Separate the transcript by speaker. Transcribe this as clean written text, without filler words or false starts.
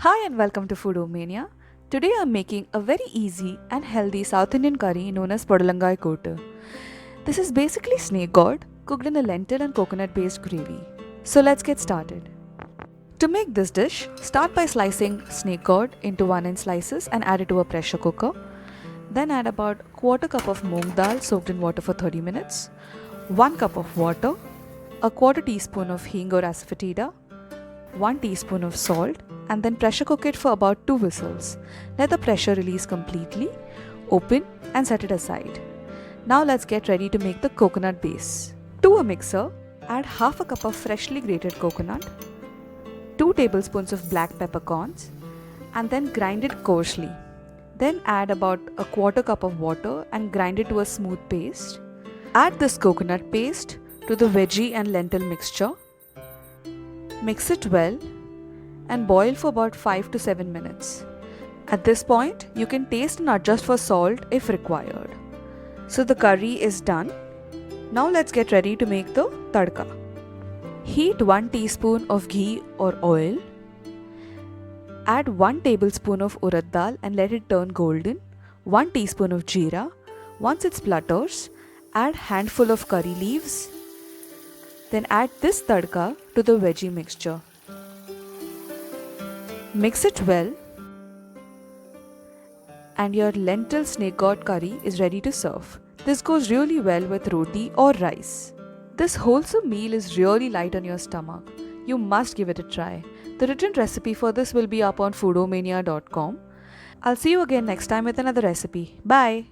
Speaker 1: Hi and welcome to Foodomania. Today I'm making a very easy and healthy South Indian curry known as Podalangai Kootu. This is basically snake gourd cooked in a lentil and coconut based gravy. So let's get started. To make this dish, start by slicing snake gourd into 1-inch slices and add it to a pressure cooker. Then add about quarter cup of moong dal soaked in water for 30 minutes, 1 cup of water, a quarter teaspoon of hing or asafoetida, 1 teaspoon of salt, and then pressure cook it for about 2 whistles. Let the pressure release completely, open and set it aside. Now let's get ready to make the coconut base. To a mixer, add half a cup of freshly grated coconut, 2 tablespoons of black peppercorns, and then grind it coarsely. Then add about a quarter cup of water and grind it to a smooth paste. Add this coconut paste to the veggie and lentil mixture. Mix it well and boil for about 5 to 7 minutes. At this point, you can taste and adjust for salt if required. So the curry is done. Now let's get ready to make the tadka. Heat 1 teaspoon of ghee or oil. Add 1 tablespoon of urad dal and let it turn golden. 1 teaspoon of jeera. Once it splutters, add handful of curry leaves. Then add this tadka to the veggie mixture. Mix it well and your lentil snake gourd curry is ready to serve. This goes really well with roti or rice. This wholesome meal is really light on your stomach. You must give it a try. The written recipe for this will be up on foodomania.com. I'll see you again next time with another recipe. Bye.